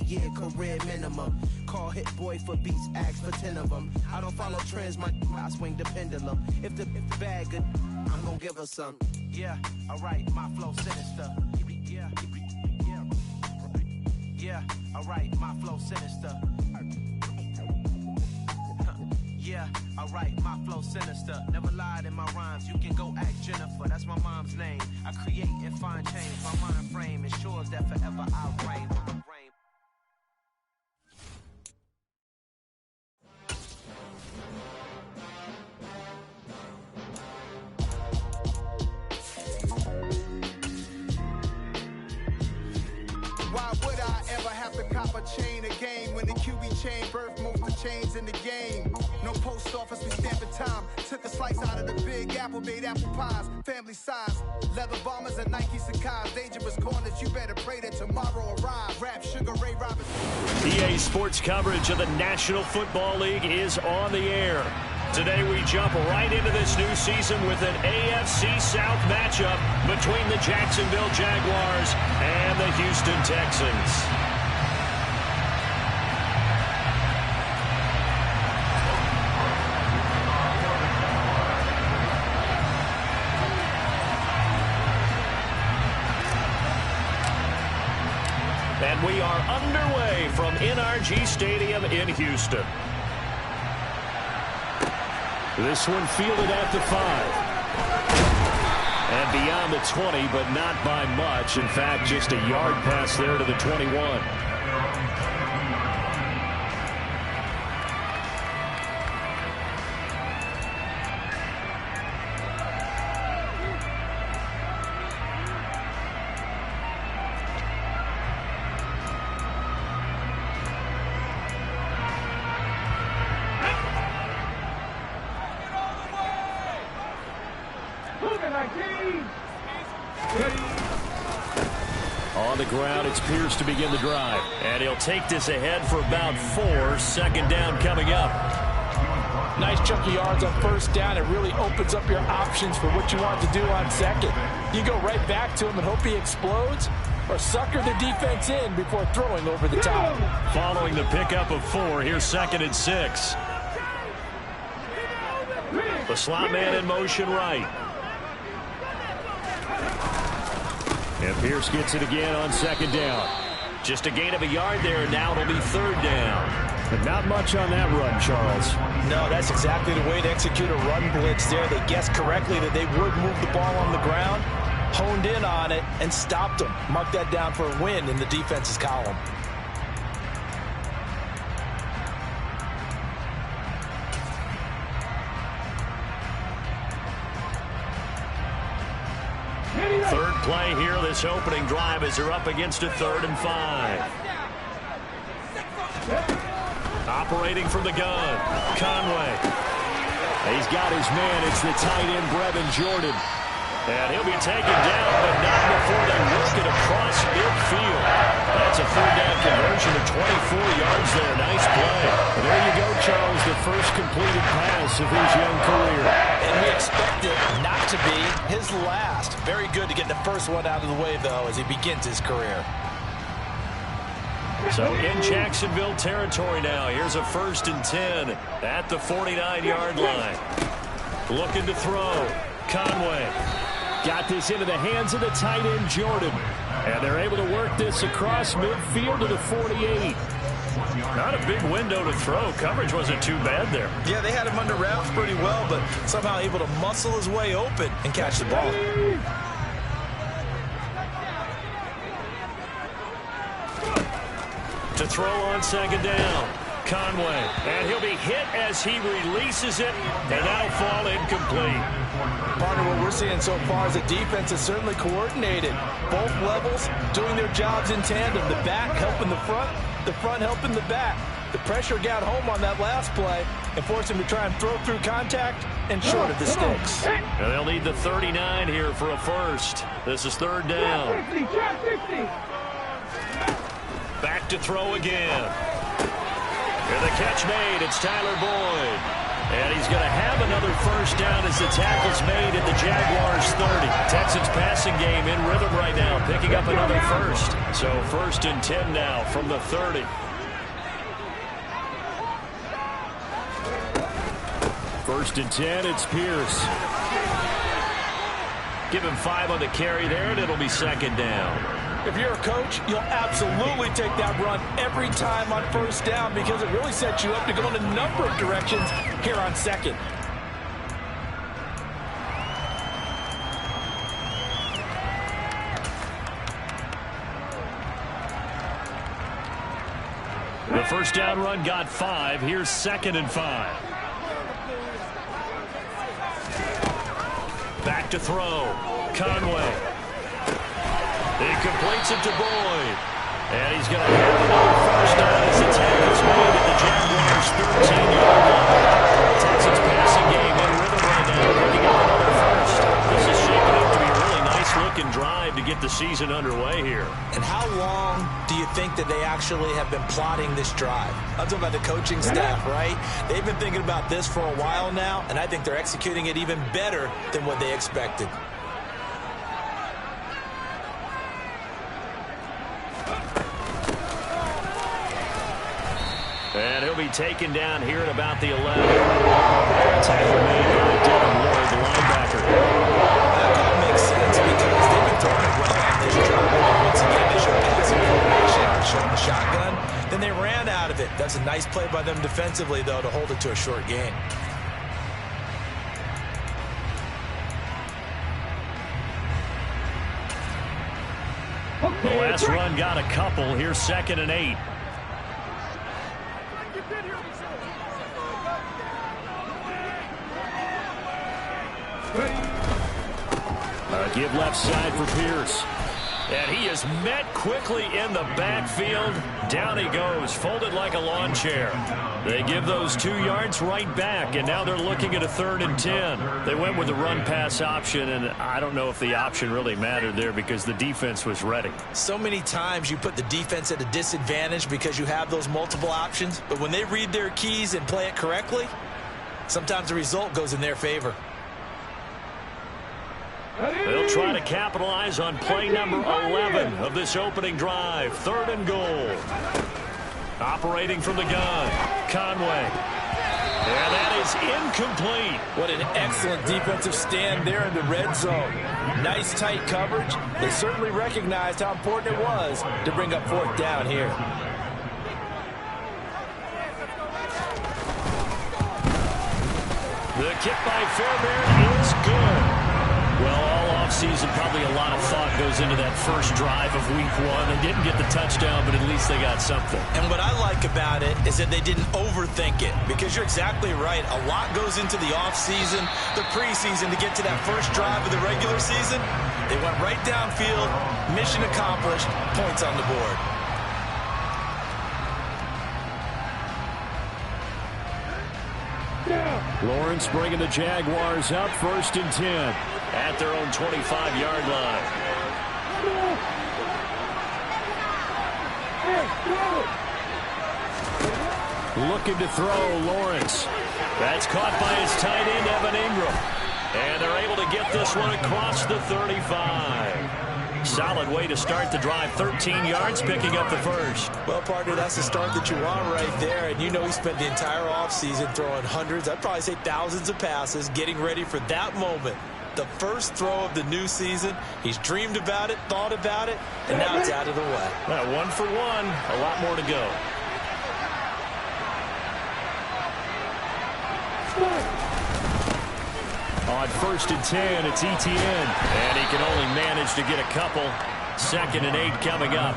year career minimum. Call Hit Boy for beats, ask for 10 of them. I don't follow trends, I swing the pendulum. If the bag good, I'm gonna give her some. Yeah, alright, my flow sinister. Yeah, alright, my flow sinister. Yeah, alright, my flow sinister. Never lied in my rhymes, you can go ask Jennifer. That's my mom's name. I create and find change. My mind frame ensures that forever I'll reign. Why would I ever have to cop a chain a game when the QB chain birthed most of the chains in the game? No post office, we stamping time. Took a slice out of the big apple, made apple pies, family size. Leather bombers and Nike Sacai's. Dangerous corners, you better pray that tomorrow arrive. Rap Sugar Ray Robinson. EA Sports coverage of the National Football League is on the air. Today we jump right into this new season with an AFC South matchup between the Jacksonville Jaguars and the Houston Texans. And we are underway from NRG Stadium in Houston. This one fielded at the 5. And beyond the 20, but not by much. In fact, just a yard pass there to the 21. On the ground, it's Pierce to begin the drive. And he'll take this ahead for about 4. Second down coming up. Nice chunk of yards on first down. It really opens up your options for what you want to do on second. You go right back to him and hope he explodes, or sucker the defense in before throwing over the top. Following the pickup of 4, here's 2nd and 6. The slot man in motion right. And Pierce gets it again on 2nd down. Just a gain of a yard there, and now it'll be 3rd down. But not much on that run, Charles. No, that's exactly the way to execute a run blitz there. They guessed correctly that they would move the ball on the ground, honed in on it, and stopped them. Mark that down for a win in the defense's column. Third play here, this opening drive, as they're up against a 3rd and 5. Operating from the gun, Conway. He's got his man. It's the tight end, Brevin Jordan. And he'll be taken down, but not before they work it across midfield. That's a 3rd down conversion of 24 yards there. Nice play. And there you go, Charles, the first completed pass of his young career. And we expect it not to be his last. Very good to get the first one out of the way, though, as he begins his career. So in Jacksonville territory now. Here's a 1st and 10 at the 49-yard line. Looking to throw. Conway. Got this into the hands of the tight end, Jordan. And they're able to work this across midfield to the 48. Not a big window to throw. Coverage wasn't too bad there. Yeah, they had him under wraps pretty well, but somehow able to muscle his way open and catch the ball. To throw on 2nd down. Conway. And he'll be hit as he releases it, and that'll fall incomplete. Part of what we're seeing so far is the defense is certainly coordinated. Both levels doing their jobs in tandem. The back helping the front helping the back. The pressure got home on that last play and forced him to try and throw through contact and short of the sticks. And they'll need the 39 here for a first. This is 3rd down. Back to throw again. And the catch made. It's Tyler Boyd. And he's going to have another first down as the tackle's made at the Jaguars' 30. Texans passing game in rhythm right now, picking up another first. So 1st and 10 now from the 30. First and 10, it's Pierce. Give him 5 on the carry there, and it'll be 2nd down. If you're a coach, you'll absolutely take that run every time on 1st down because it really sets you up to go in a number of directions here on 2nd. The 1st down run got 5. Here's 2nd and 5. Back to throw. Conway. He completes it to Boyd. And he's going to have another first down as the tackle's made at the Jaguars' 13-yard line. Texans passing game in rhythm right now, picking up another first. This is shaping up to be a really nice-looking drive to get the season underway here. And how long do you think that they actually have been plotting this drive? I'm talking about the coaching staff, right? They've been thinking about this for a while now, and I think they're executing it even better than what they expected. And he'll be taken down here at about the 11. Tackle made by Devin Lloyd, the linebacker. That all makes sense because they've been throwing it well on this drive. Once again, they showed passing formation, showing the shotgun. Then they ran out of it. That's a nice play by them defensively, though, to hold it to a short gain. The last run got a couple. Here's 2nd and 8. Give left side for Pierce. And he is met quickly in the backfield. Down he goes, folded like a lawn chair. They give those 2 yards right back, and now they're looking at a 3rd and 10. They went with the run-pass option, and I don't know if the option really mattered there because the defense was ready. So many times you put the defense at a disadvantage because you have those multiple options, but when they read their keys and play it correctly, sometimes the result goes in their favor. They'll try to capitalize on play number 11 of this opening drive. 3rd and goal. Operating from the gun, Conway. And that is incomplete. What an excellent defensive stand there in the red zone. Nice tight coverage. They certainly recognized how important it was to bring up 4th down here. The kick by Fairbairn is good. Well, all offseason, probably a lot of thought goes into that first drive of week 1. They didn't get the touchdown, but at least they got something. And what I like about it is that they didn't overthink it, because you're exactly right. A lot goes into the offseason, the preseason to get to that first drive of the regular season. They went right downfield, mission accomplished, points on the board. Lawrence bringing the Jaguars up, 1st and 10 at their own 25-yard line. Looking to throw, Lawrence. That's caught by his tight end, Evan Ingram. And they're able to get this one across the 35. Solid way to start the drive. 13 yards, picking up the first. Well, partner, that's the start that you want right there. And you know he spent the entire offseason throwing hundreds, I'd probably say thousands of passes, getting ready for that moment. The first throw of the new season. He's dreamed about it, thought about it, and now it's out of the way. Well, 1 for 1, a lot more to go. On 1st and 10, it's Etienne. And he can only manage to get a couple. 2nd and 8 coming up.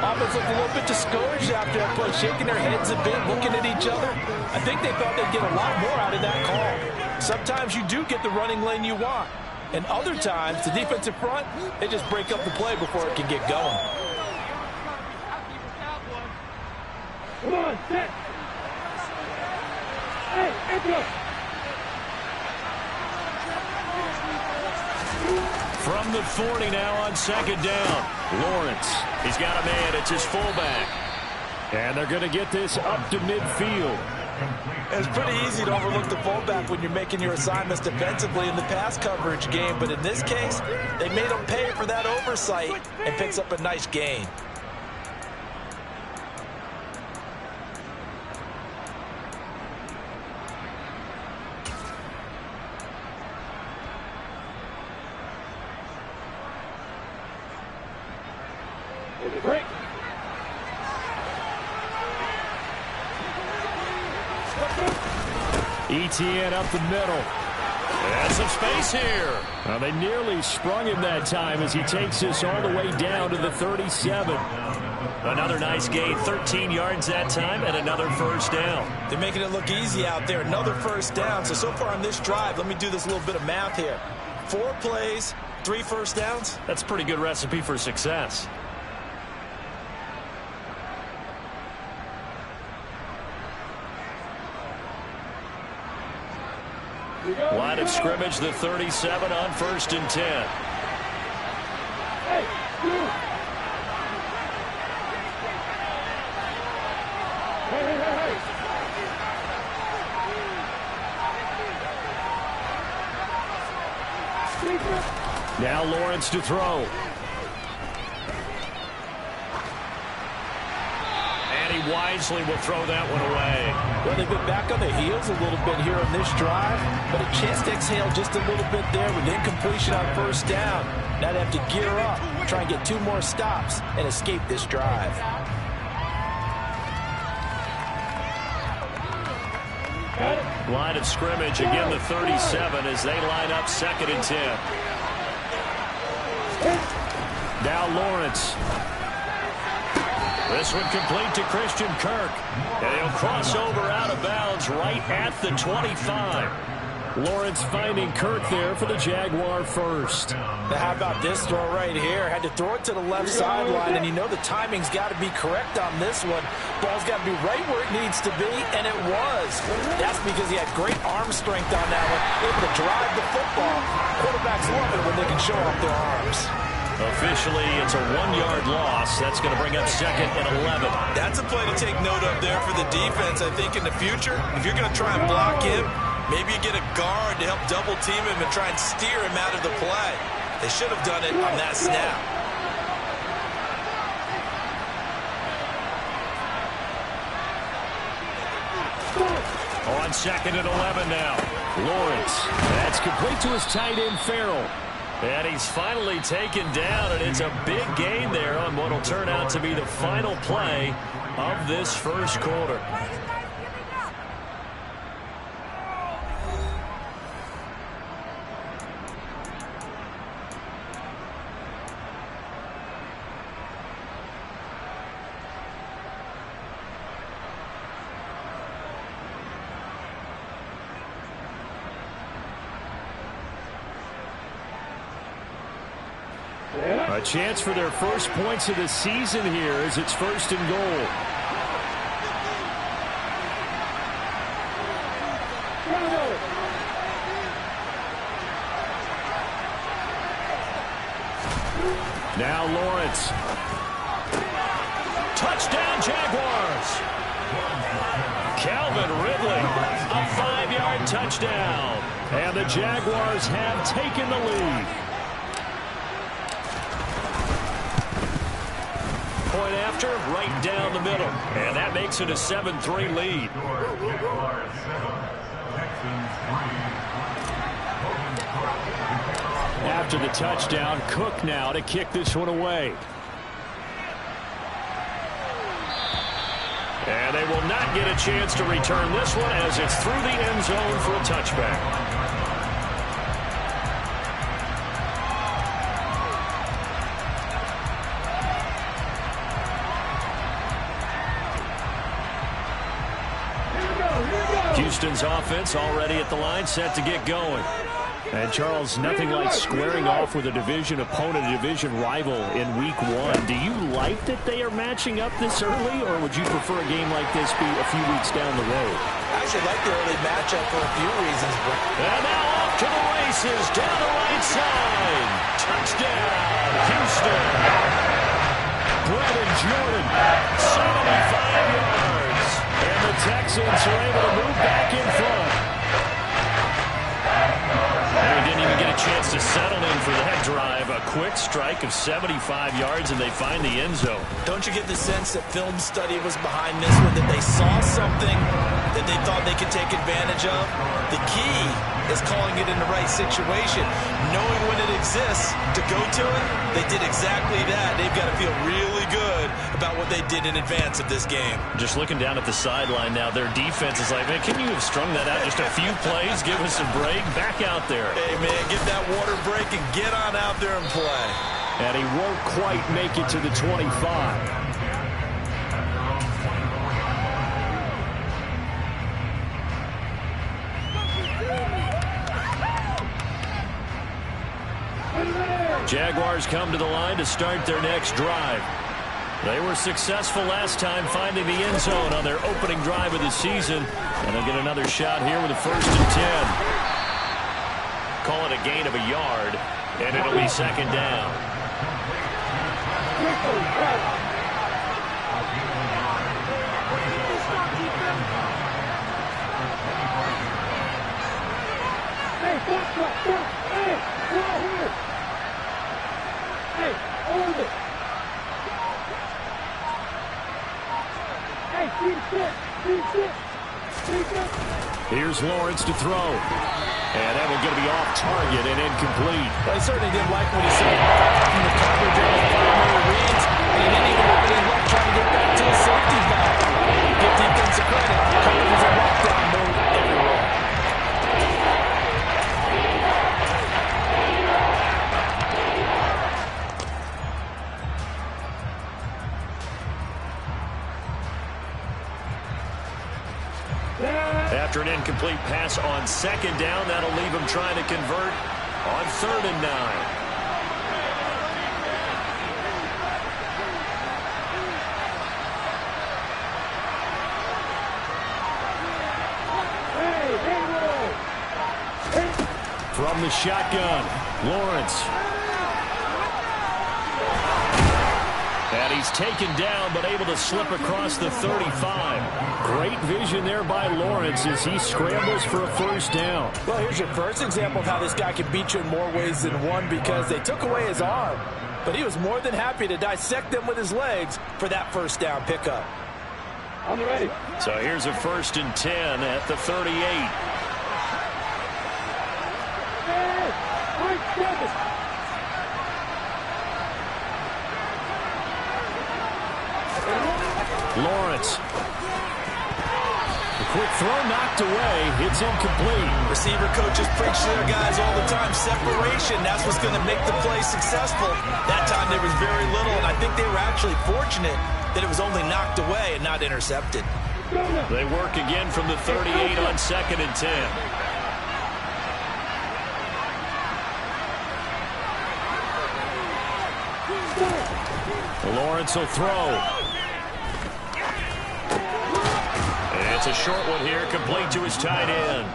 Offense looked a little bit discouraged after that play, shaking their heads a bit, looking at each other. I think they thought they'd get a lot more out of that call. Sometimes you do get the running lane you want. And other times, the defensive front, they just break up the play before it can get going. Come on, set. Hey, Edgar. From the 40 now on 2nd down. Lawrence, he's got a man. It's his fullback. And they're going to get this up to midfield. It's pretty easy to overlook the fullback when you're making your assignments defensively in the pass coverage game, but in this case, they made him pay for that oversight and picks up a nice gain. Break. ETN up the middle. And some space here. Well, they nearly sprung him that time as he takes this all the way down to the 37. Another nice gain, 13 yards that time, and another first down. They're making it look easy out there. Another first down. So far on this drive, let me do this little bit of math here. 4 plays, 3 first downs. That's a pretty good recipe for success. Line of scrimmage, the 37 on 1st and 10. Hey, you. Hey. Now Lawrence to throw. And he wisely will throw that one away. Well, they've been back on their heels a little bit here on this drive, but a chance to exhale just a little bit there with incompletion on first down. Now they have to gear up, try and get 2 more stops, and escape this drive. Line of scrimmage, again the 37 as they line up 2nd and 10. Now Lawrence. This one complete to Christian Kirk. And he'll cross over out of bounds right at the 25. Lawrence finding Kirk there for the Jaguar first. Now how about this throw right here? Had to throw it to the left sideline, and you know the timing's got to be correct on this one. Ball's got to be right where it needs to be, and it was. That's because he had great arm strength on that one, able to drive the football. Quarterbacks love it when they can show off their arms. Officially, it's a 1-yard loss. That's going to bring up 2nd and 11. That's a play to take note of there for the defense. I think in the future, if you're going to try and block him, maybe you get a guard to help double team him and try and steer him out of the play. They should have done it on that snap. On 2nd and 11 now. Lawrence. That's complete to his tight end, Farrell. And he's finally taken down, and it's a big gain there on what will turn out to be the final play of this first quarter. A chance for their first points of the season here as it's 1st and goal. Now Lawrence. Touchdown Jaguars. Calvin Ridley, a 5-yard touchdown. And the Jaguars have taken the lead. Point after, right down the middle. And that makes it a 7-3 lead. After the touchdown, Cook now to kick this one away. And they will not get a chance to return this one as it's through the end zone for a touchback. Houston's offense already at the line, set to get going. And, Charles, nothing like squaring off with a division opponent, a division rival in Week 1. Do you like that they are matching up this early, or would you prefer a game like this be a few weeks down the road? I actually like the early matchup for a few reasons. And now off to the races, down the right side. Touchdown, Houston. Brevin Jordan, 75 yards. And the Texans Texans are able to move back in front. They didn't even get a chance to settle in for that drive. A quick strike of 75 yards, and they find the end zone. Don't you get the sense that film study was behind this one, that they saw something that they thought they could take advantage of? The key is calling it in the right situation, knowing when it exists to go to it. They did exactly that. They've got to feel really good about what they did in advance of this game. Just looking down at the sideline now, their defense is like, man, can you have strung that out just a few plays? Give us a break. Back out there. Hey, man, give that water break and get on out there and play. And he won't quite make it to the 25. Jaguars come to the line to start their next drive. They were successful last time finding the end zone on their opening drive of the season. And they'll get another shot here with a 1st and 10. Call it a gain of a yard, and it'll be 2nd down. Here's Lawrence to throw. And that will get to be off target and incomplete. Well, he certainly didn't like what he said from the coverage on his primary reads, and he didn't even open his left trying to get back to his safety back. Give defensive credit. Coverage was in lockdown mode everywhere. After an incomplete pass on 2nd down, that'll leave him trying to convert on 3rd and 9. From the shotgun, Lawrence. And he's taken down, but able to slip across the 35. Great vision there by Lawrence as he scrambles for a 1st down. Well, here's your first example of how this guy can beat you in more ways than one, because they took away his arm. But he was more than happy to dissect them with his legs for that 1st down pickup. I'm ready. So here's a 1st and 10 at the 38. Lawrence. The quick throw knocked away. It's incomplete. Receiver coaches preach to their guys all the time. Separation, that's what's going to make the play successful. That time there was very little, and I think they were actually fortunate that it was only knocked away and not intercepted. They work again from the 38 on 2nd and 10. Lawrence will throw. It's a short one here, complete to his tight end.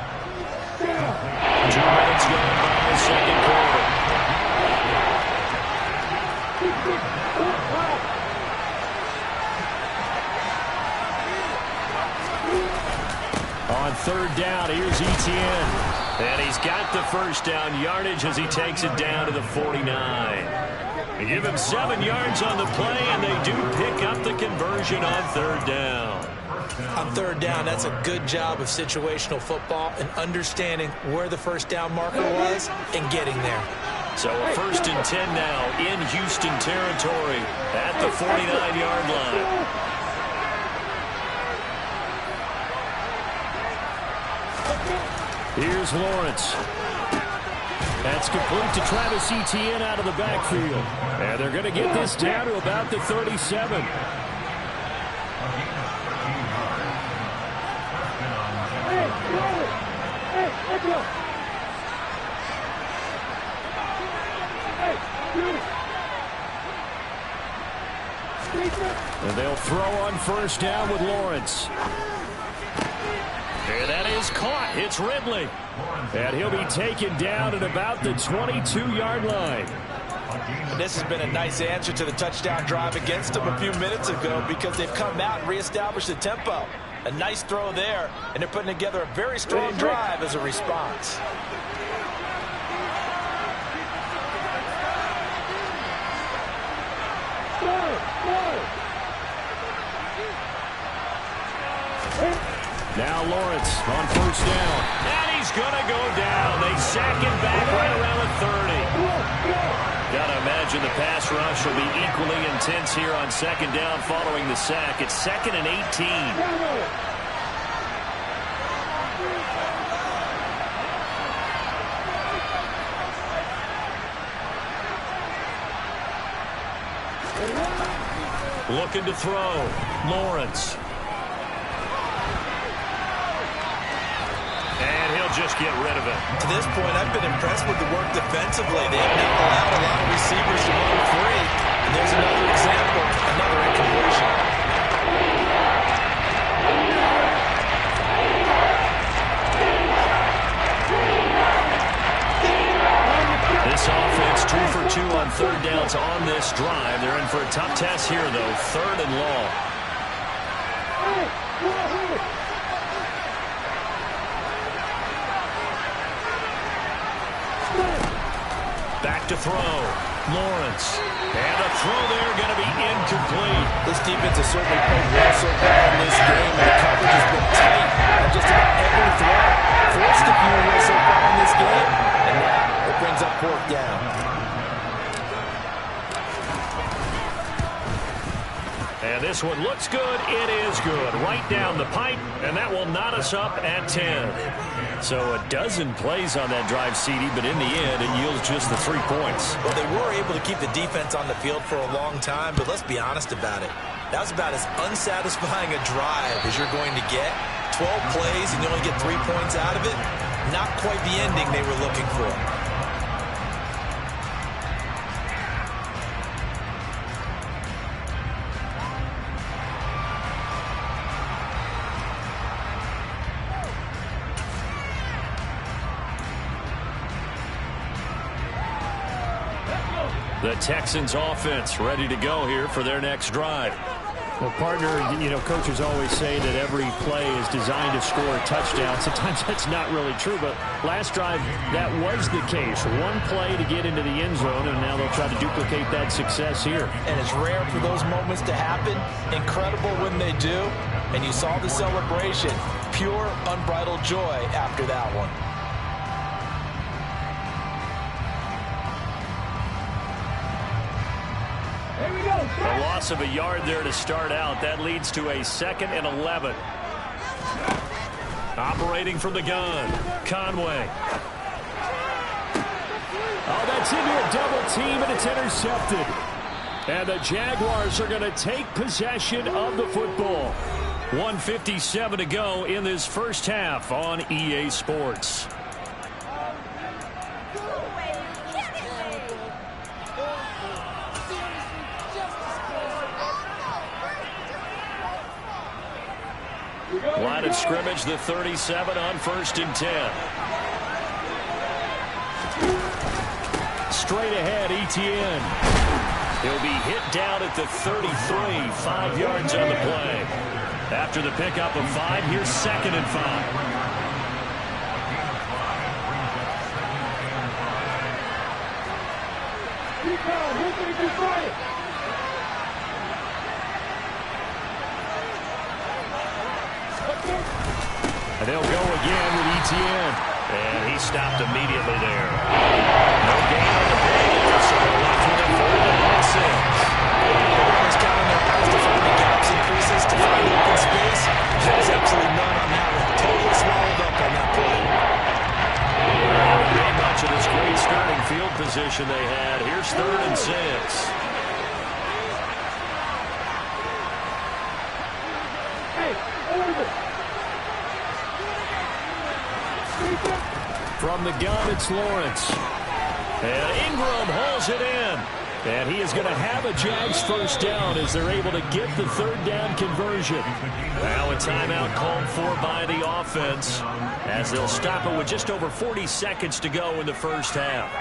2 minutes gone by the 2nd quarter. On 3rd down, here's Etienne. And he's got the 1st down yardage as he takes it down to the 49. They give him 7 yards on the play, and they do pick up the conversion on 3rd down. On 3rd down, that's a good job of situational football and understanding where the 1st down marker was and getting there. So a 1st and 10 now in Houston territory at the 49-yard line. Here's Lawrence. That's complete to Travis Etienne out of the backfield. And they're going to get this down to about the 37. And they'll throw on 1st down with Lawrence. And that is caught. It's Ridley. And he'll be taken down at about the 22-yard line. This has been a nice answer to the touchdown drive against them a few minutes ago, because they've come out and reestablished the tempo. A nice throw there, and they're putting together a very strong drive as a response. Now Lawrence on first down. And he's going to go down. They sack him back right around the 30. Got to imagine the pass rush will be equally intense here on second down following the sack. It's 2nd and 18. Looking to throw. Lawrence. And he'll just get rid of it. To this point, I've been impressed with the work defensively. They have not allowed a lot of receivers to run free. And there's another example, another incompletion. This offense 2 for 2 on third downs on this drive. They're in for a tough test here, though. 3rd and long. Back to throw. Lawrence. And a throw there going to be incomplete. This defense has certainly played well so far in this game, and the coverage has been tight on just about every throw. Forced a few here so far in this game, and now it brings up 4th down. And this one looks good. It is good. Right down the pipe, and that will knot us up at 10. So a dozen plays on that drive, CD, but in the end, it yields just the 3 points. Well, they were able to keep the defense on the field for a long time, but let's be honest about it. That was about as unsatisfying a drive as you're going to get. 12 plays, and you only get 3 points out of it. Not quite the ending they were looking for. The Texans offense ready to go here for their next drive. Well, partner, you know, coaches always say that every play is designed to score a touchdown. Sometimes that's not really true, but last drive, that was the case. One play to get into the end zone, and now they'll try to duplicate that success here. And it's rare for those moments to happen. Incredible when they do. And you saw the celebration. Pure, unbridled joy after that one. A loss of a yard there to start out. That leads to a 2nd and 11. Operating from the gun, Conway. Oh, that's into a double team, and it's intercepted. And the Jaguars are going to take possession of the football. 1:57 to go in this first half on EA Sports. Line of scrimmage, the 37 on 1st and 10. Straight ahead, Etienne. He'll be hit down at the 33, 5 yards on the play. After the pickup of 5, here's 2nd and 5. And they'll go again with Etienne. And he stopped immediately there. No gain on the play, so they're left with a 4th and 6. Everyone's counting their eyes to find the gaps and creases, to find open space. There's absolutely none on that one. Totally swallowed up on that play. Not much of this great starting field position they had. Here's 3rd and 6. From the gun, it's Lawrence. And Ingram hauls it in. And he is going to have a Jags first down as they're able to get the 3rd down conversion. Now a timeout called for by the offense as they'll stop it with just over 40 seconds to go in the first half.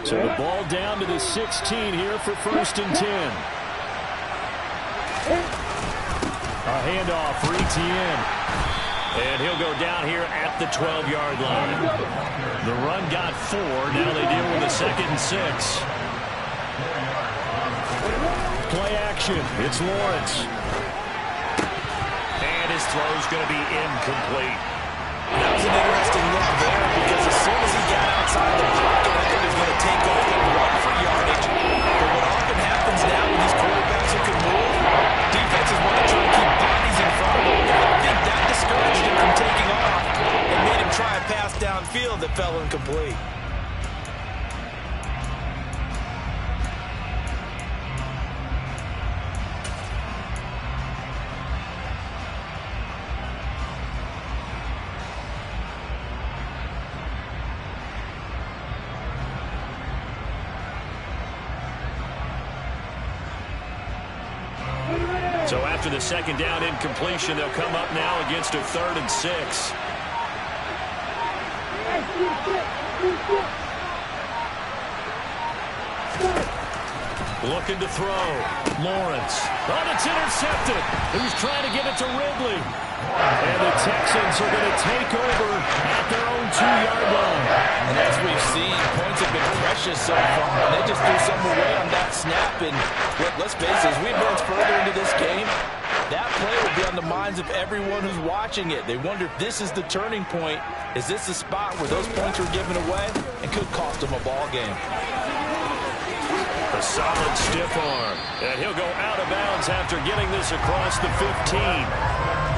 So the ball down to the 16 here for 1st and 10. A handoff for Etienne. And he'll go down here at the 12-yard line. The run got 4. Now they deal with a 2nd and 6. Play action. It's Lawrence. And his throw's going to be incomplete. That was an interesting look there because as soon as he got outside the pocket, I thought he was going to take off and run for yardage. But what often happens now with these quarterbacks who can move, defenses want to try to keep bodies in front of them. I think that discouraged him from taking off and made him try a pass downfield that fell incomplete. So after the 2nd down incompletion, they'll come up now against a 3rd and 6. Looking to throw. Lawrence. Oh, it's intercepted. He was trying to get it to Ridley. And the Texans are going to take over at their own 2-yard line. And as we've seen, points have been precious so far, and they just threw some away on that snap. And let's face it, as we advance further into this game, that play will be on the minds of everyone who's watching it. They wonder if this is the turning point. Is this the spot where those points were given away and could cost them a ball game? A solid stiff arm. And he'll go out of bounds after getting this across the 15.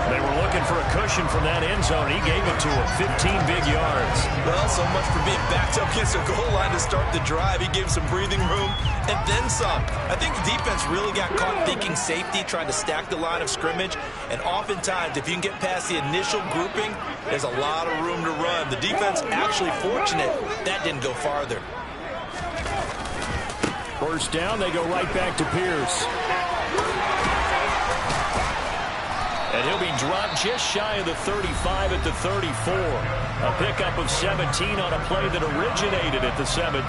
They were looking for a cushion from that end zone. He gave it to him. 15 big yards. Well, so much for being backed up against the goal line to start the drive. He gave some breathing room and then some. I think the defense really got caught thinking safety, trying to stack the line of scrimmage. And oftentimes, if you can get past the initial grouping, there's a lot of room to run. The defense actually fortunate that didn't go farther. 1st down, they go right back to Pierce. And he'll be dropped just shy of the 35 at the 34. A pickup of 17 on a play that originated at the 17.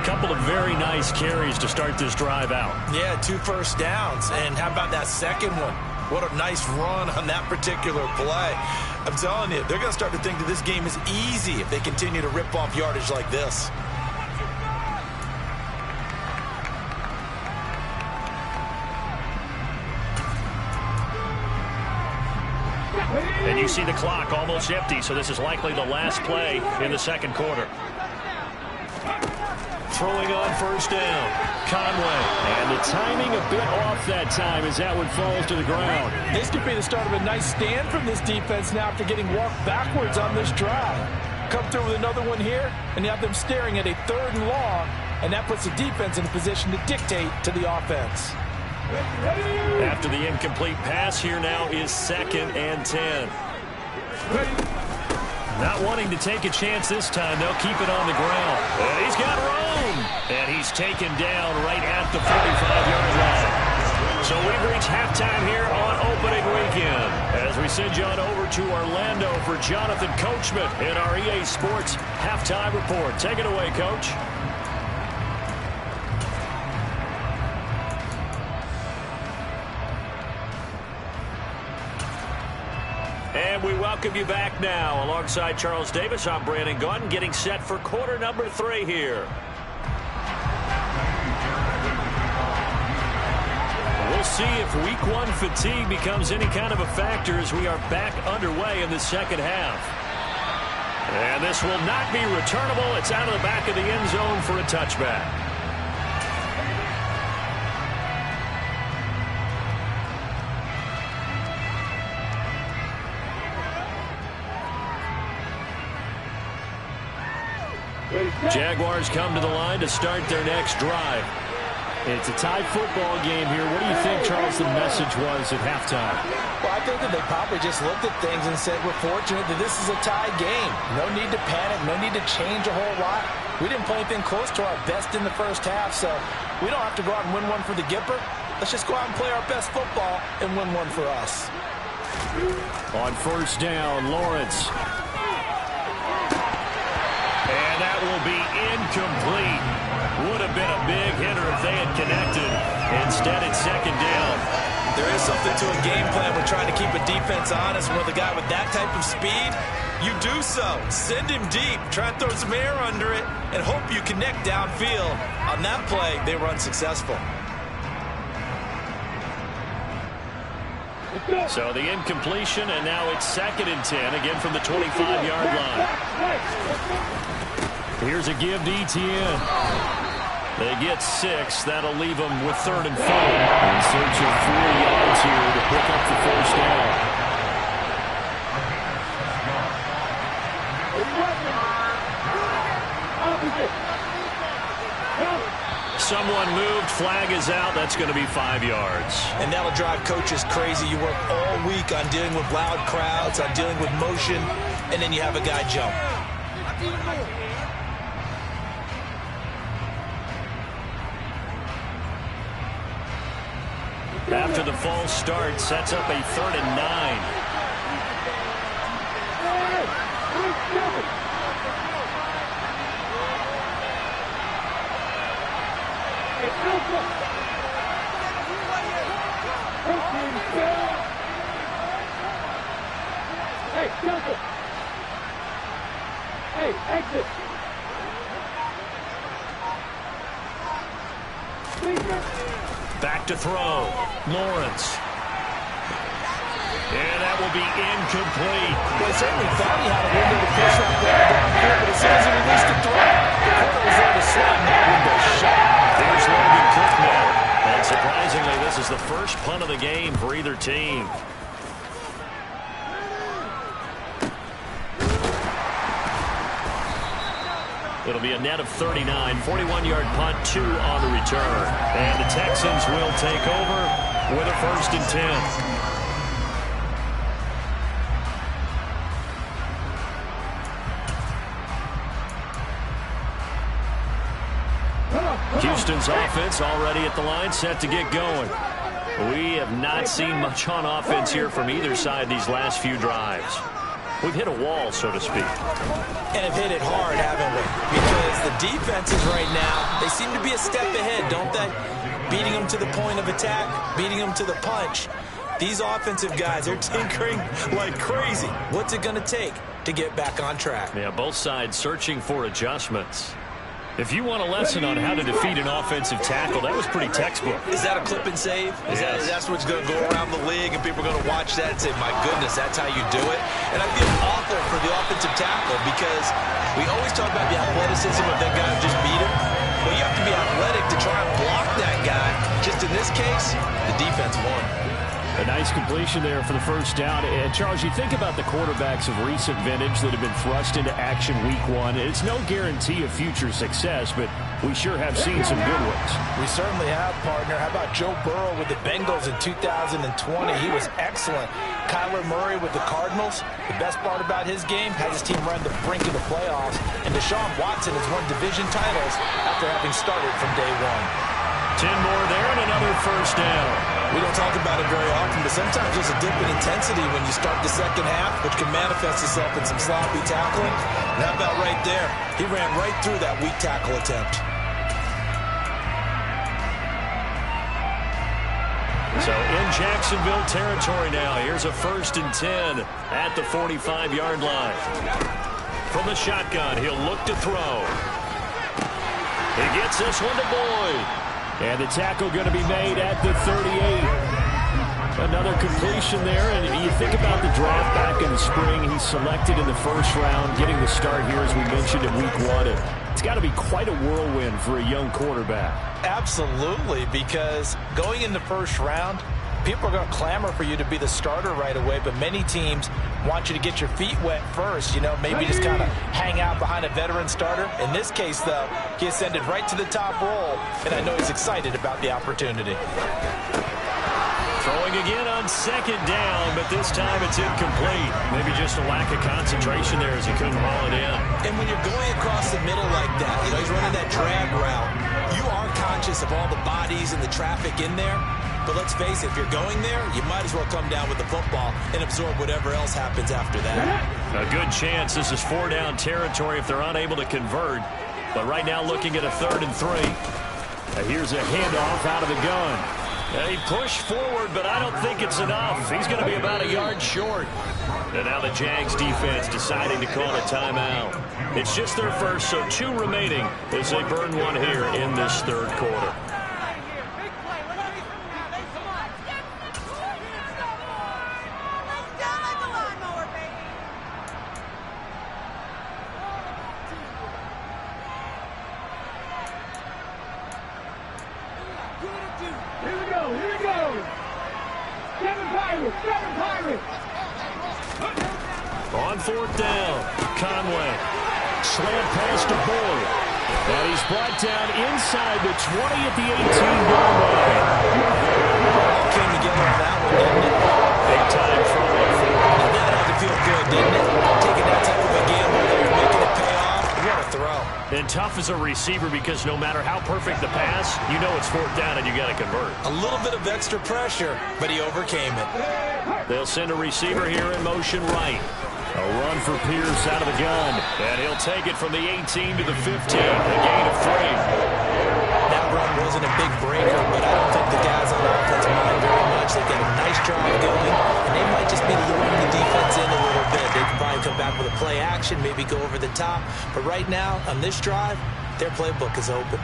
Couple of very nice carries to start this drive out. Yeah, 2 first downs. And how about that second one? What a nice run on that particular play. I'm telling you, they're going to start to think that this game is easy if they continue to rip off yardage like this. And you see the clock almost empty, so this is likely the last play in the 2nd quarter. Throwing on 1st down, Conway. And the timing a bit off that time as that one falls to the ground. This could be the start of a nice stand from this defense now after getting walked backwards on this drive. Come through with another one here, and you have them staring at a 3rd and long, and that puts the defense in a position to dictate to the offense. After the incomplete pass, here now is 2nd and 10. Not wanting to take a chance this time, they'll keep it on the ground. And he's got room. And he's taken down right at the 45-yard line. So we've reached halftime here on opening weekend. As we send you on over to Orlando for Jonathan Coachman in our EA Sports Halftime Report. Take it away, Coach. And we welcome you back now. Alongside Charles Davis, I'm Brandon Gaudin, getting set for quarter number 3 here. We'll see if week 1 fatigue becomes any kind of a factor as we are back underway in the 2nd half. And this will not be returnable. It's out of the back of the end zone for a touchback. Jaguars come to the line to start their next drive. It's a tied football game here. What do you think, Charles, the message was at halftime? Well, I think that they probably just looked at things and said, we're fortunate that this is a tied game. No need to panic, no need to change a whole lot. We didn't play anything close to our best in the first half, so we don't have to go out and win one for the Gipper. Let's just go out and play our best football and win one for us. On 1st down, Lawrence. And that will will be incomplete. Would have been a big hitter if they had connected. Instead, it's second down. There is something to a game plan. We're trying to keep a defense honest. With a guy with that type of speed, you do so. Send him deep. Try and throw some air under it and hope you connect downfield. On that play, they were unsuccessful. So the incompletion, and now it's 2nd and 10, again from the 25-yard line. Here's a give to Etienne. They get 6. That'll leave them with 3rd and 4. In search of 4 yards here to pick up the first down. Someone moved. Flag is out. That's going to be 5 yards. And that'll drive coaches crazy. You work all week on dealing with loud crowds, on dealing with motion, and then you have a guy jump. After the false start, sets up a 3rd and 9. Hey, Joseph! Hey, exit! Back to throw. Lawrence. And that will be incomplete. Well, he certainly thought he had a window to push that ball downfield, but as soon as he released the throw, the corner was there to slam that window shut. There's Logan Cook now. And surprisingly, this is the first punt of the game for either team. It'll be a net of 39, 41-yard punt, 2 on the return. And the Texans will take over with a 1st and 10. Houston's offense already at the line, set to get going. We have not seen much on offense here from either side these last few drives. We've hit a wall, so to speak. And have hit it hard, haven't we? Because the defenses right now, they seem to be a step ahead, don't they? Beating them to the point of attack, beating them to the punch. These offensive guys, they're tinkering like crazy. What's it going to take to get back on track? Yeah, both sides searching for adjustments. If you want a lesson on how to defeat an offensive tackle, that was pretty textbook. Is that a clip and save? That's what's going to go around the league, and people are going to watch that and say, my goodness, that's how you do it? And I feel awful for the offensive tackle because we always talk about the athleticism of that guy who just beat him. Well, you have to be athletic to try and block that guy. Just in this case, the defense won. A nice completion there for the first down. And Charles, you think about the quarterbacks of recent vintage that have been thrust into action week 1. It's no guarantee of future success, but we sure have seen some good ones. We certainly have, partner. How about Joe Burrow with the Bengals in 2020? He was excellent. Kyler Murray with the Cardinals. The best part about his game, had his team run the brink of the playoffs. And Deshaun Watson has won division titles after having started from day 1. 10 more there and another first down. We don't talk about it very often, but sometimes there's a dip in intensity when you start the second half, which can manifest itself in some sloppy tackling. And how about right there? He ran right through that weak tackle attempt. So in Jacksonville territory now. Here's a 1st and 10 at the 45-yard line. From the shotgun, he'll look to throw. He gets this one to Boyd. And the tackle going to be made at the 38. Another completion there. And you think about the draft back in the spring. He's selected in the 1st round, getting the start here, as we mentioned, in week 1. It's got to be quite a whirlwind for a young quarterback. Absolutely, because going in the 1st round, people are going to clamor for you to be the starter right away, but many teams want you to get your feet wet first, maybe just kind of hang out behind a veteran starter. In this case, though, he ascended right to the top roll, and I know he's excited about the opportunity. Throwing again on 2nd down, but this time it's incomplete. Maybe just a lack of concentration there as he couldn't haul it in. And when you're going across the middle like that, he's running that drag route, you are conscious of all the bodies and the traffic in there. But let's face it, if you're going there, you might as well come down with the football and absorb whatever else happens after that. A good chance this is 4-down territory if they're unable to convert. But right now looking at a 3rd and 3. Here's a handoff out of the gun. He pushed forward, but I don't think it's enough. He's going to be about a yard short. And now the Jags defense deciding to call a timeout. It's just their first, so 2 remaining as they burn one here in this 3rd quarter. On 4th down, Conway. Slant pass to Boyd. And he's brought down inside the 20 at the 18-yard line. All came together on that one, didn't it? Big time trouble for him. That had to feel good, didn't it? Taking that type of a gamble there, making it pay off. What a throw. And tough as a receiver because no matter how perfect the pass, you know it's 4th down and you got to convert. A little bit of extra pressure, but he overcame it. They'll send a receiver here in motion right. A run for Pierce out of the gun. And he'll take it from the 18 to the 15, a gain of 3. That run wasn't a big breaker, but I don't think the guys on offense mind very much. They've got a nice drive going, and they might just be luring the defense in a little bit. They can probably come back with a play action, maybe go over the top. But right now, on this drive, their playbook is open.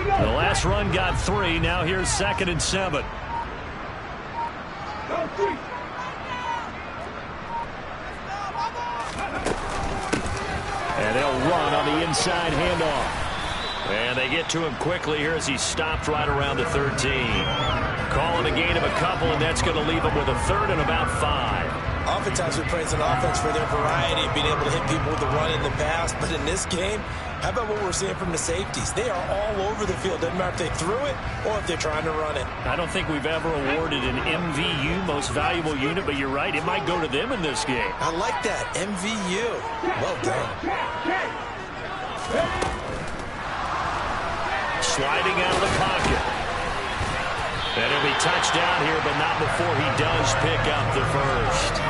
The last run got 3. Now here's 2nd and 7. And they'll run on the inside handoff. And they get to him quickly here as he stopped right around the 13. Calling a gain of a couple, and that's going to leave him with a 3rd and about 5. Oftentimes we praise an offense for their variety of being able to hit people with the run in the pass. But in this game, how about what we're seeing from the safeties? They are all over the field. Doesn't matter if they threw it or if they're trying to run it. I don't think we've ever awarded an MVU, most valuable unit, but you're right. It might go to them in this game. I like that. MVU. Well done. Sliding out of the pocket. And he'll be touched down here, but not before he does pick up the first.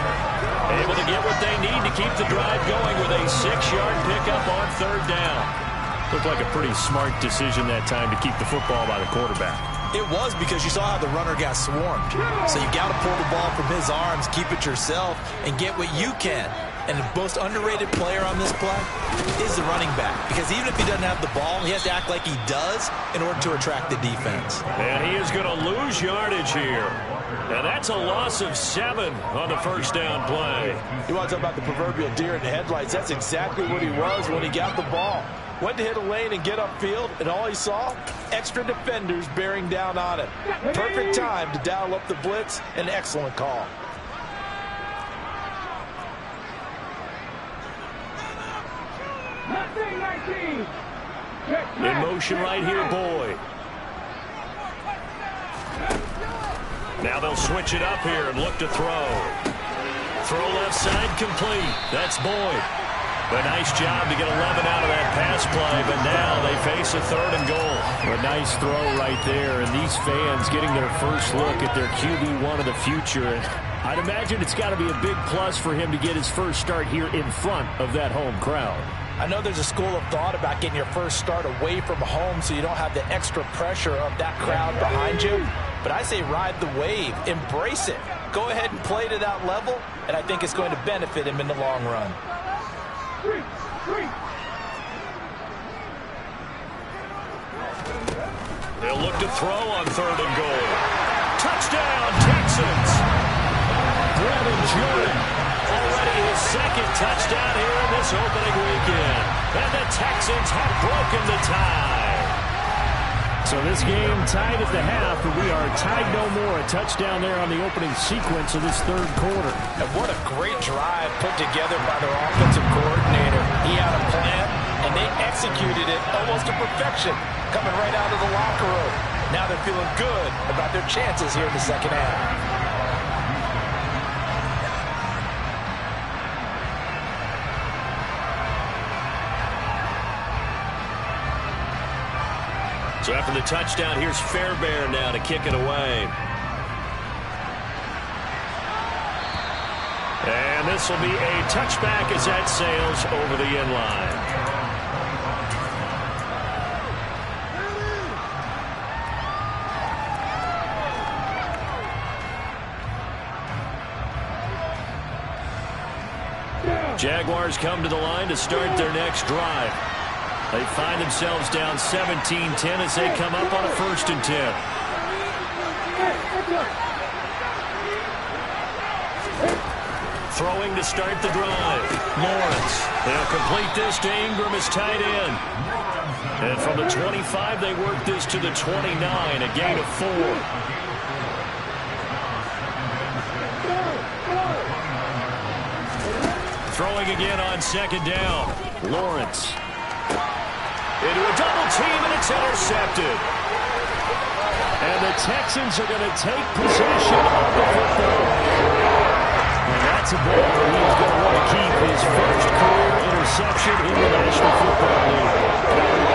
Able to get what they need to keep the drive going with a 6-yard pickup on 3rd down. Looked like a pretty smart decision that time to keep the football by the quarterback. It was because you saw how the runner got swarmed. So you got to pull the ball from his arms, keep it yourself, and get what you can. And the most underrated player on this play is the running back. Because even if he doesn't have the ball, he has to act like he does in order to attract the defense. And he is going to lose yardage here. And that's a loss of 7 on the 1st down play. You want to talk about the proverbial deer in the headlights? That's exactly what he was when he got the ball. Went to hit a lane and get upfield, and all he saw, extra defenders bearing down on him. Perfect time to dial up the blitz. An excellent call. In motion right here, Boyd. Now they'll switch it up here and look to throw. Throw left side complete. That's Boyd. A nice job to get 11 out of that pass play, but now they face a 3rd and goal. A nice throw right there, and these fans getting their first look at their QB1 of the future. And I'd imagine it's got to be a big plus for him to get his first start here in front of that home crowd. I know there's a school of thought about getting your first start away from home so you don't have the extra pressure of that crowd behind you. But I say ride the wave. Embrace it. Go ahead and play to that level, and I think it's going to benefit him in the long run. They'll look to throw on 3rd and goal. Touchdown, Texans! Brevin Jordan, already his 2nd touchdown here in this opening weekend. And the Texans have broken the tie. So this game tied at the half, but we are tied no more. A touchdown there on the opening sequence of this 3rd quarter. And what a great drive put together by their offensive coordinator. He had a plan, and they executed it almost to perfection, coming right out of the locker room. Now they're feeling good about their chances here in the 2nd half. So after the touchdown, here's Fairbairn now to kick it away. And this will be a touchback as that sails over the end line. Jaguars come to the line to start their next drive. They find themselves down 17-10 as they come up on a 1st and 10. Throwing to start the drive. Lawrence. They'll complete this to Ingram as tight end. And from the 25, they work this to the 29, a gain of 4. Throwing again on 2nd down. Lawrence. Into a double team, and it's intercepted. And the Texans are going to take possession of the football. And that's a ball that he's going to want to keep his first career interception in the National Football League.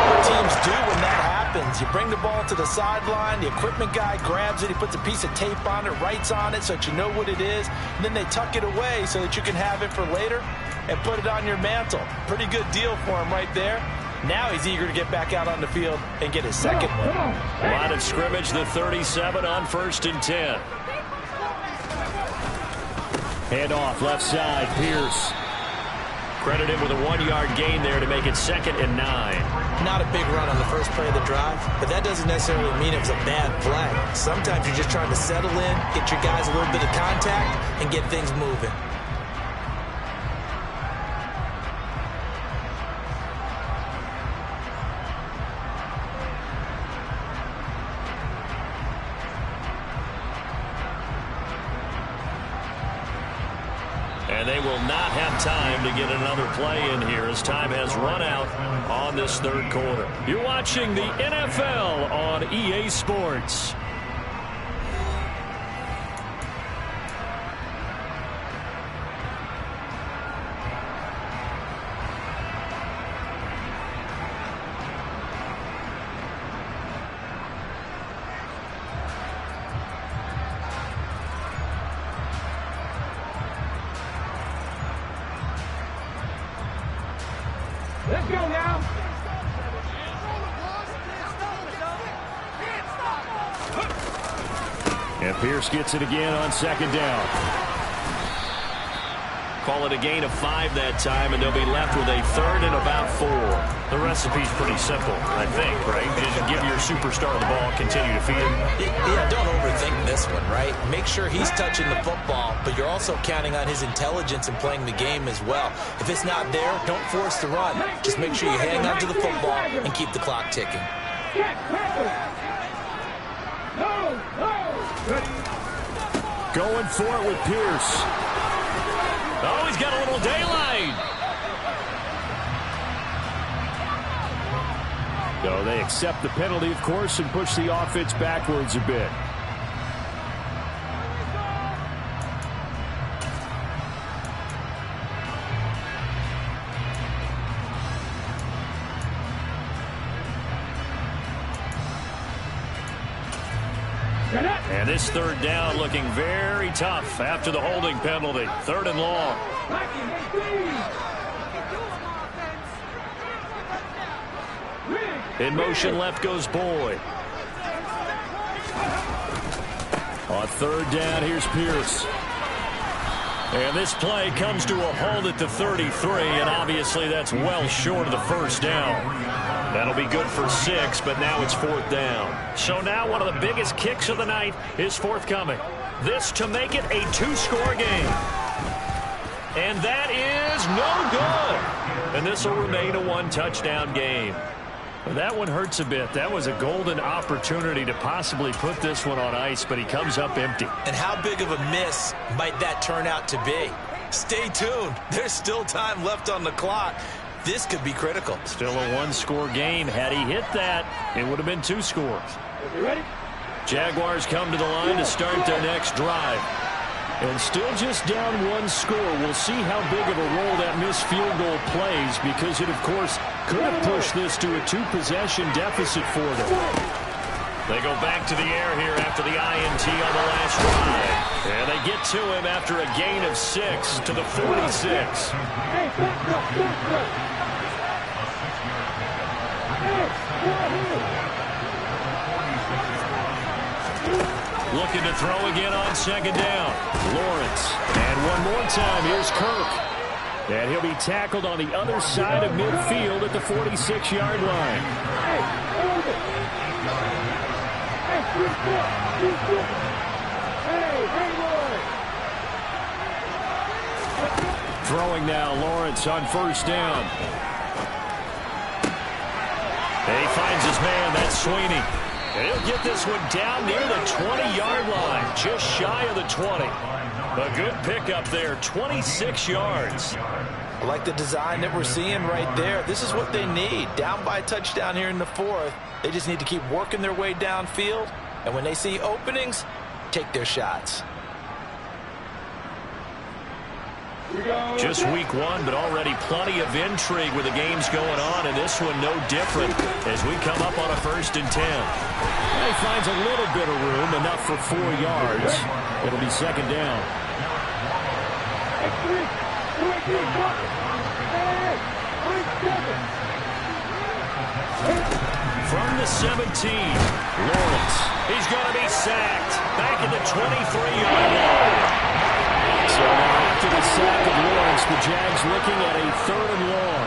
What teams do when that happens, you bring the ball to the sideline, the equipment guy grabs it, he puts a piece of tape on it, writes on it so that you know what it is, and then they tuck it away so that you can have it for later and put it on your mantle. Pretty good deal for him right there. Now he's eager to get back out on the field and get his second one. Line of scrimmage, the 37 on 1st and 10. Hand off, left side, Pierce. Credit him with a 1-yard gain there to make it 2nd and 9. Not a big run on the first play of the drive, but that doesn't necessarily mean it was a bad play. Sometimes you're just trying to settle in, get your guys a little bit of contact, and get things moving. And they will not have time to get another play in here as time has run out on this 3rd quarter. You're watching the NFL on EA Sports. Let's go now. And Pierce gets it again on 2nd down. Call it a gain of 5 that time, and they'll be left with a 3rd and about 4. The recipe's pretty simple, I think, right? You just give your superstar the ball, continue to feed him. Yeah, don't overthink this one, right? Make sure he's touching the football, but you're also counting on his intelligence and playing the game as well. If it's not there, don't force the run. Just make sure you hang on to the football and keep the clock ticking. Going for it with Pierce. Oh, he's got a little daylight. So they accept the penalty, of course, and push the offense backwards a bit. And this 3rd down looking very tough after the holding penalty. 3rd and long. In motion, left goes Boyd. On 3rd down, here's Pierce. And this play comes to a halt at the 33, and obviously that's well short of the 1st down. That'll be good for 6, but now it's 4th down. So now one of the biggest kicks of the night is forthcoming. This to make it a 2-score game. And that is no good. And this will remain a 1-touchdown game. Well, that one hurts a bit. That was a golden opportunity to possibly put this one on ice, but he comes up empty. And how big of a miss might that turn out to be? Stay tuned. There's still time left on the clock. This could be critical. Still a 1-score game. Had he hit that, it would have been 2 scores. You ready? Jaguars come to the line to start their next drive. And still just down 1 score. We'll see how big of a role that missed field goal plays, because it, of course, Could have pushed this to a 2-possession deficit for them. They go back to the air here after the INT on the last drive. And they get to him after a gain of 6 to the 46. Looking to throw again on second down. Lawrence. And one more time, here's Kirk. And he'll be tackled on the other side of midfield at the 46-yard line. Throwing now, Lawrence on first down. And he finds his man, that's Sweeney. And he'll get this one down near the 20-yard line, just shy of the 20. A good pickup there, 26 yards. I like the design that we're seeing right there. This is what they need. Down by a touchdown here in the 4th. They just need to keep working their way downfield. And when they see openings, take their shots. Just week 1, but already plenty of intrigue with the games going on, and this one no different as we come up on a 1st and 10. He finds a little bit of room, enough for 4 yards. It'll be second down. From the 17, Lawrence. He's going to be sacked. Back at the 23-yard line. So now after the sack of Lawrence, the Jags looking at a 3rd and long.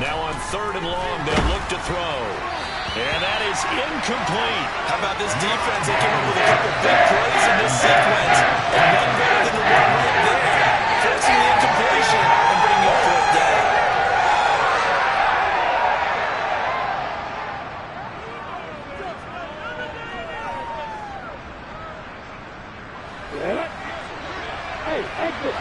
Now on 3rd and long, they'll look to throw. And that is incomplete. How about this defense? They came up with a couple big plays in this sequence. And none better than the one right there. Forcing the incompletion and bringing up 4th down. Hey, exit.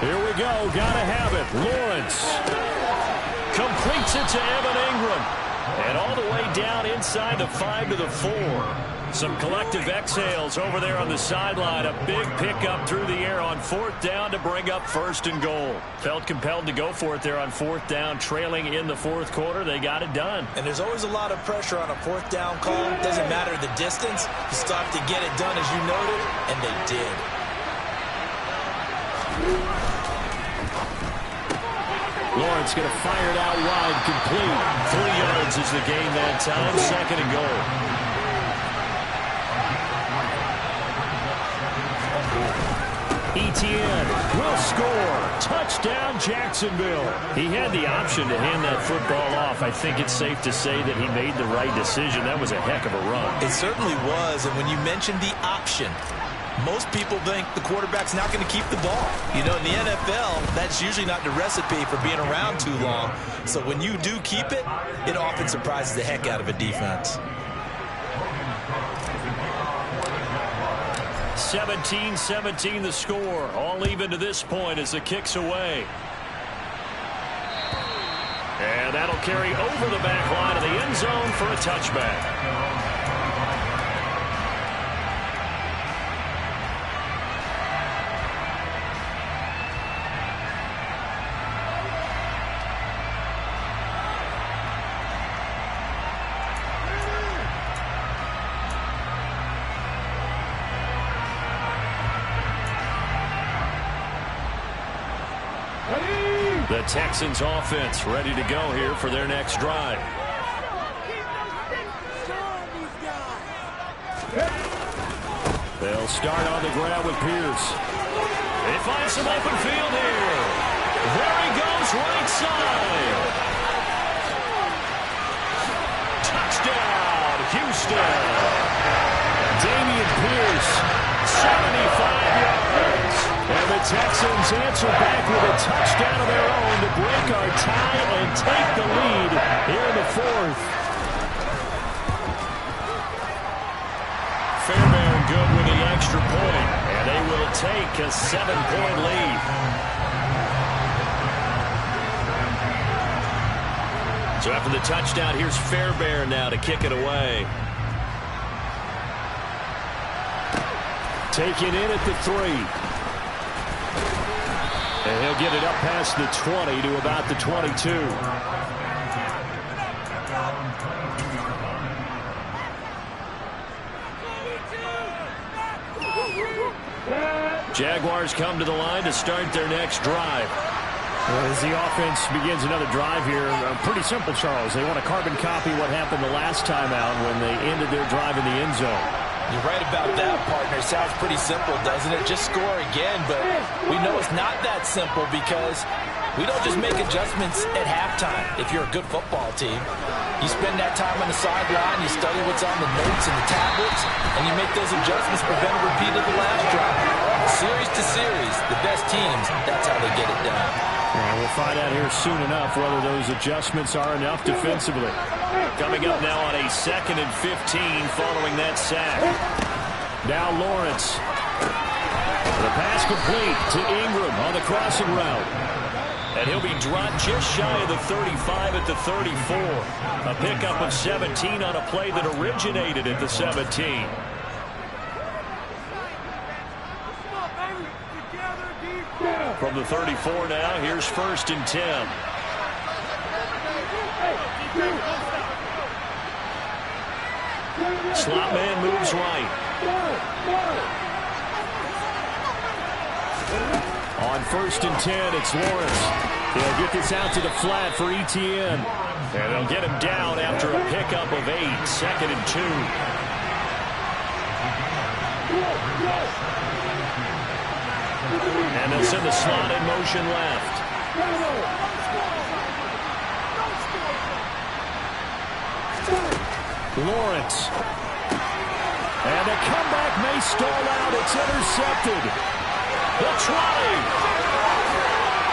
Here we go. Gotta have it. Lawrence completes it to Evan Ingram. And all the way down inside the 5 to the 4. Some collective exhales over there on the sideline. A big pickup through the air on 4th down to bring up 1st and goal. Felt compelled to go for it there on 4th down, trailing in the 4th quarter. They got it done. And there's always a lot of pressure on a 4th down call. Doesn't matter the distance. You still have to get it done, as you noted, and they did. Lawrence going to fire it out wide, complete. 3 yards is the gain that time, 2nd and goal. Etienne will score. Touchdown, Jacksonville. He had the option to hand that football off. I think it's safe to say that he made the right decision. That was a heck of a run. It certainly was, and when you mentioned the option, most people think the quarterback's not going to keep the ball. You know, in the NFL, that's usually not the recipe for being around too long. So when you do keep it, it often surprises the heck out of a defense. 17-17 the score. All even to this point as the kick's away. And that'll carry over the back line of the end zone for a touchback. The Texans offense ready to go here for their next drive. They'll start on the ground with Pierce. They find some open field here. There he goes, right side. Touchdown, Houston. Damian Pierce, 75 yards. And the Texans answer back with a touchdown of their own to break our tie and take the lead here in the 4th. good with the extra point, and they will take a 7-point lead. So after the touchdown, here's Fairbairn now to kick it away. Taken in at the 3. And he'll get it up past the 20 to about the 22. Jaguars come to the line to start their next drive. As the offense begins another drive here, pretty simple, Charles. They want to carbon copy what happened the last time out when they ended their drive in the end zone. You're right about that, partner. Sounds pretty simple, doesn't it? Just score again, but we know it's not that simple because we don't just make adjustments at halftime if you're a good football team. You spend that time on the sideline, you study what's on the notes and the tablets, and you make those adjustments, prevent a repeat of the last drive. Series to series, the best teams, that's how they get it done. And we'll find out here soon enough whether those adjustments are enough defensively. Coming up now on a 2nd and 15 following that sack. Now Lawrence. The pass complete to Ingram on the crossing route. And he'll be dropped just shy of the 35 at the 34. A pickup of 17 on a play that originated at the 17. From the 34 now, here's 1st and 10. Slot man moves right. On 1st and 10, it's Lawrence. They'll get this out to the flat for Etienne. And they'll get him down after a pickup of 8, 2nd and 2. And they'll send the slot in motion left. Lawrence. And the comeback may stall out. It's intercepted. They'll try.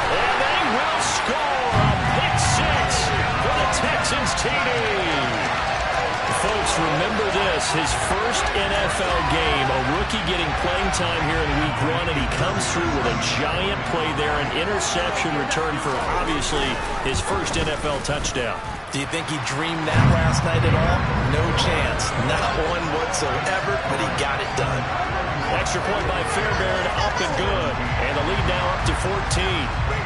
And they will score a pick 6 for the Texans TD. Folks, remember this, his first NFL game, a rookie getting playing time here in week 1, and he comes through with a giant play there, an interception return for, obviously, his first NFL touchdown. Do you think he dreamed that last night at all? No chance. Not one whatsoever, but he got it done. Extra point by Fairbairn, up and good. And the lead now up to 14.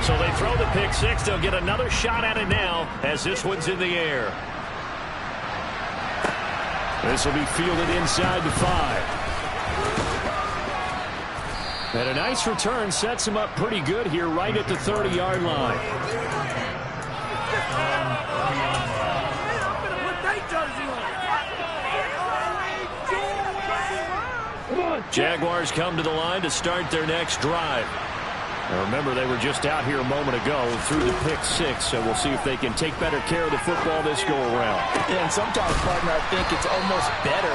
So they throw the pick 6. They'll get another shot at it now as this one's in the air. This will be fielded inside the 5. And a nice return sets him up pretty good here right at the 30-yard line. Jaguars come to the line to start their next drive. Now remember, they were just out here a moment ago through the pick 6, so we'll see if they can take better care of the football this go-around. Yeah, and sometimes, partner, I think it's almost better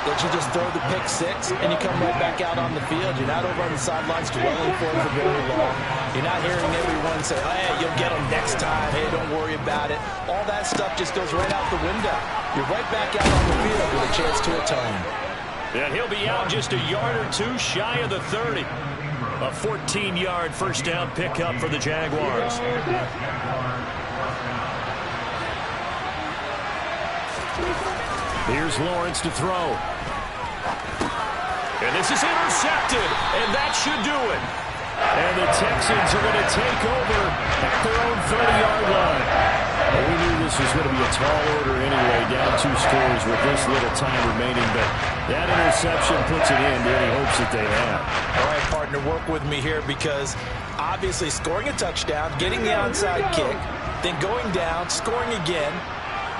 that you just throw the pick 6 and you come right back out on the field. You're not over on the sidelines dwelling for it for very long. You're not hearing everyone say, oh, hey, you'll get them next time. Hey, don't worry about it. All that stuff just goes right out the window. You're right back out on the field with a chance to atone. And he'll be out just a yard or two shy of the 30. A 14-yard first down pickup for the Jaguars. Here's Lawrence to throw. And this is intercepted, and that should do it. And the Texans are going to take over at their own 30-yard line. Well, we knew this was going to be a tall order anyway, down 2 scores with this little time remaining, but that interception puts it in to any hopes that they have. All right, partner, work with me here because obviously scoring a touchdown, getting the onside kick, then going down, scoring again,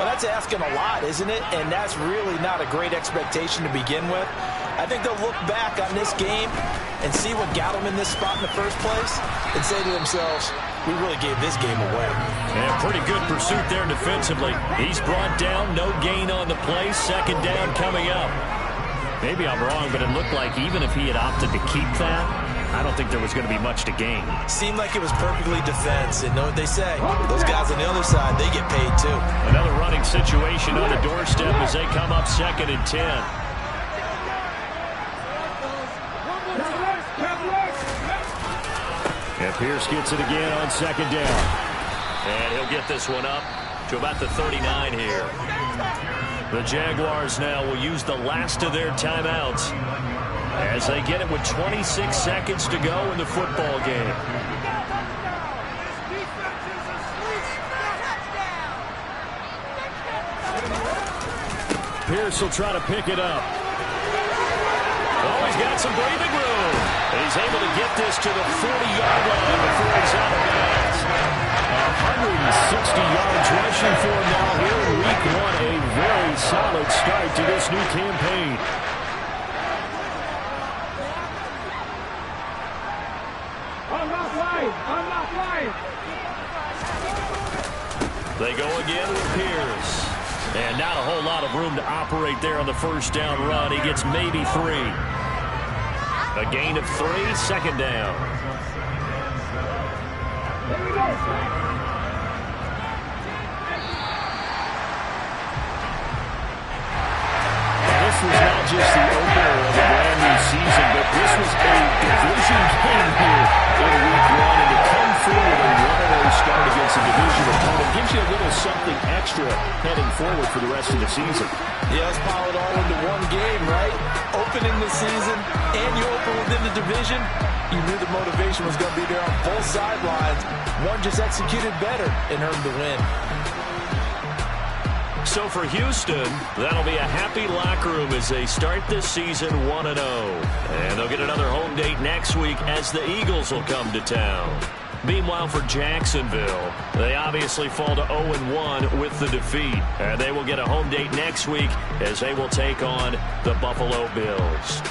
well, that's asking a lot, isn't it? And that's really not a great expectation to begin with. I think they'll look back on this game and see what got them in this spot in the first place and say to themselves, we really gave this game away. And pretty good pursuit there defensively. He's brought down, no gain on the play, 2nd down coming up. Maybe I'm wrong, but it looked like even if he had opted to keep that, I don't think there was going to be much to gain. Seemed like it was perfectly defense. And know what they say, those guys on the other side, they get paid too. Another running situation on the doorstep as they come up 2nd and 10. And Pierce gets it again on 2nd down. And he'll get this one up to about the 39 here. The Jaguars now will use the last of their timeouts as they get it with 26 seconds to go in the football game. Pierce will try to pick it up. Oh, he's got some breathing room. He's able to get this to the 40-yard line before he's out of bounds. 160 yards rushing for him now here in Week 1. A very solid start to this new campaign. They go again with Pierce. And not a whole lot of room to operate there on the first down run. He gets maybe 3. A gain of 3, 2nd down. This was not just the opener of a brand new season, but this was a division game here in Week 1. And to come through with a 1-0 start against a division opponent gives you a little something extra heading forward for the rest of the season. Yeah, let's pile it all into one game, right? Opening the season, and you open within the division. You knew the motivation was going to be there on both sidelines. One just executed better and earned the win. So for Houston, that'll be a happy locker room as they start this season 1-0. And they'll get another home date next week as the Eagles will come to town. Meanwhile, for Jacksonville, they obviously fall to 0-1 with the defeat. And they will get a home date next week as they will take on the Buffalo Bills.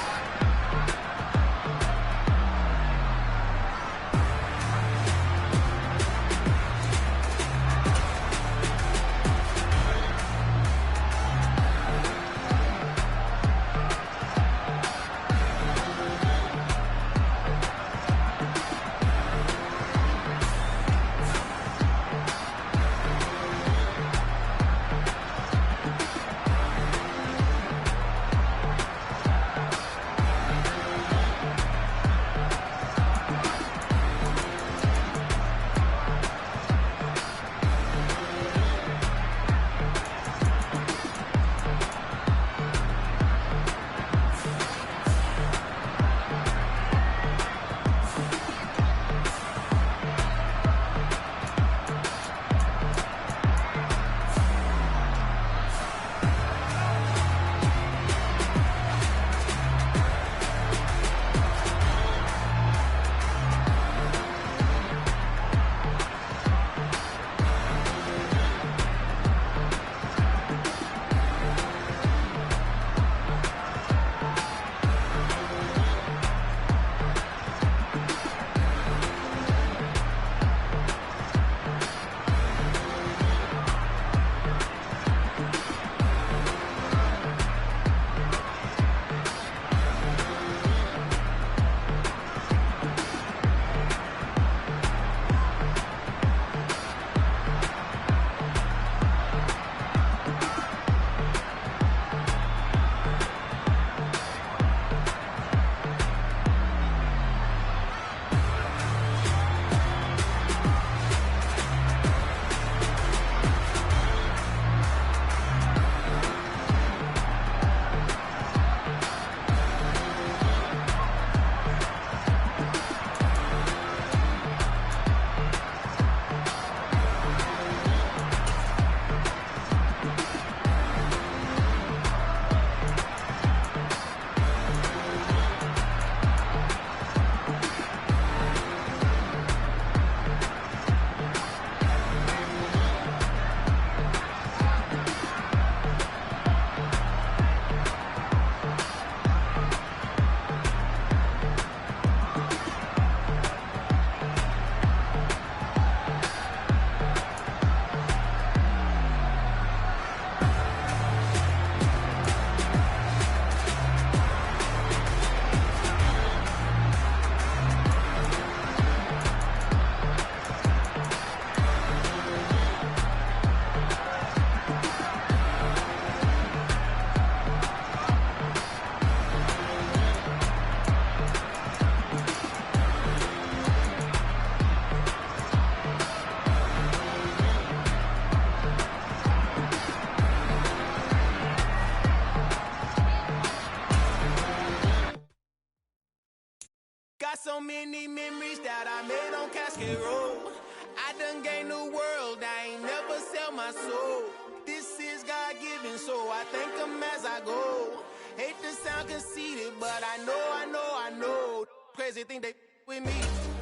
so many memories that I made on Cascade Road. I done gained the world, I ain't never sell my soul. This is God-given, so I thank him as I go. Hate to sound conceited, but I know. Crazy thing they with me.